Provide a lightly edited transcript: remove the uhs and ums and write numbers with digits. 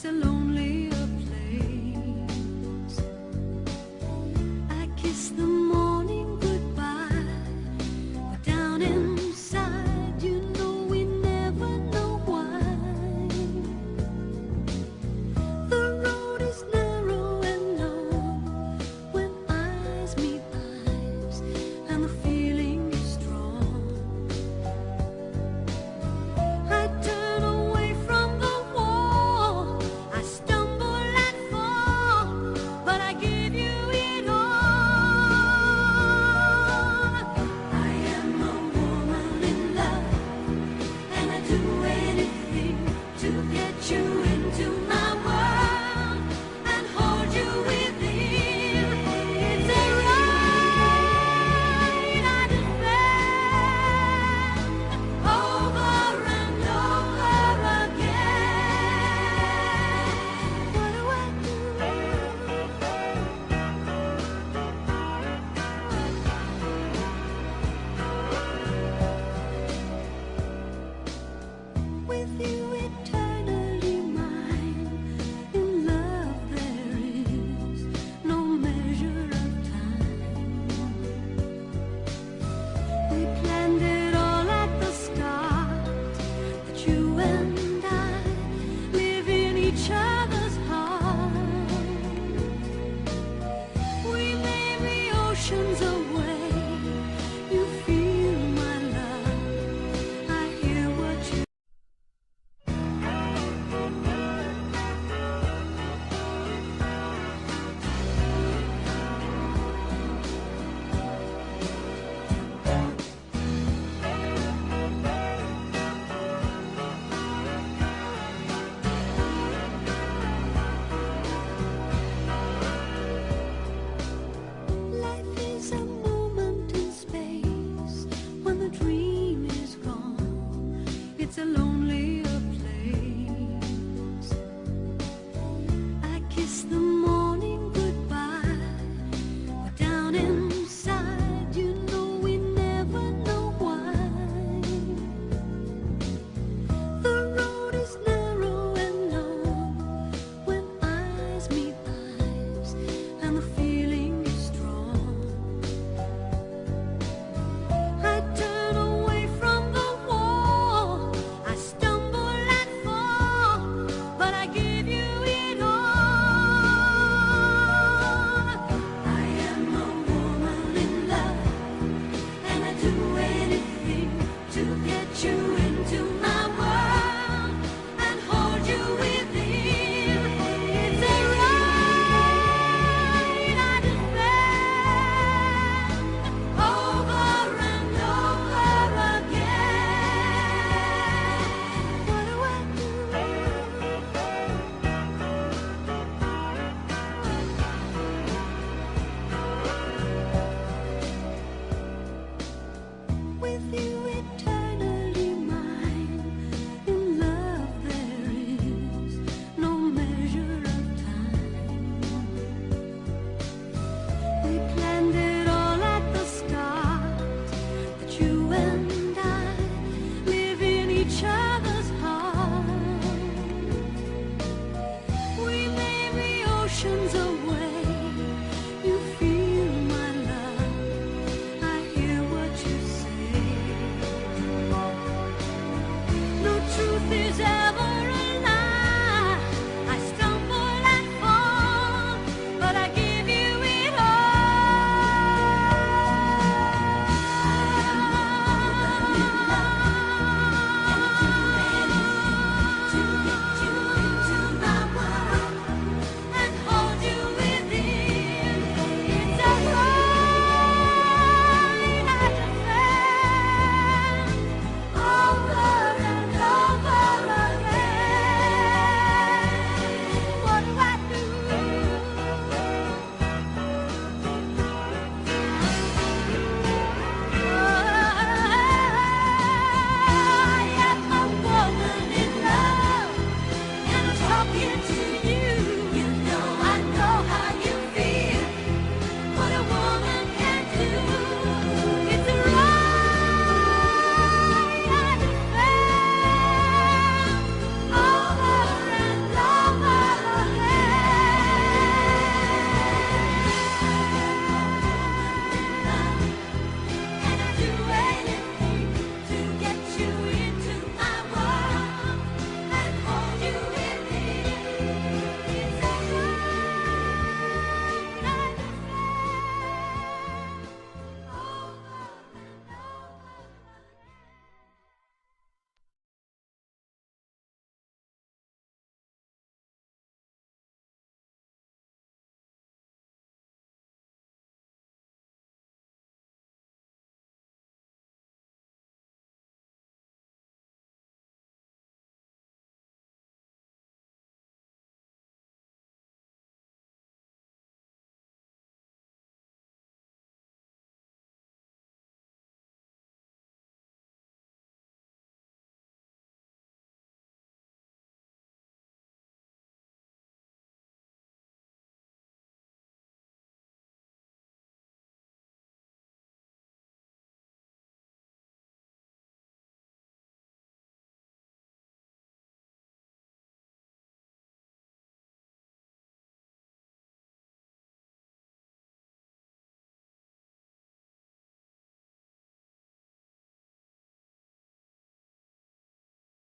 It's a lonelier place. I kiss the morning goodbye, but down inside, you know we never know why. The road is narrow and long when eyes meet eyes, and the feeling is strong. I turn away from the wall, I stumble and fall, but I give you it all. I am a woman in love, and I do anything to get you into my world and hold you within. It's a right I defend over and over again. What do I do? With you eternally mine, in love there is no measure of time. We planned it all at the start, that you and I live in each other's heart. We may be oceans away, you feel my love, I hear what you Life is a moment in space when the dream is gone. It's a lonelier place. I kiss the morning goodbye, but down inside, you know we never know why. The road is narrow and long when eyes meet eyes, and the feeling is strong. I turn away from the wall, I stumble and fall, but I give you it all. I am a woman in love, and I do anything to get you into my world and hold you within. It's a right I defend over and over again. What do I do? With you eternally mine, in love there is no measure of time. We planned it all at the start, that you and I live in each other's heart. We may be oceans away,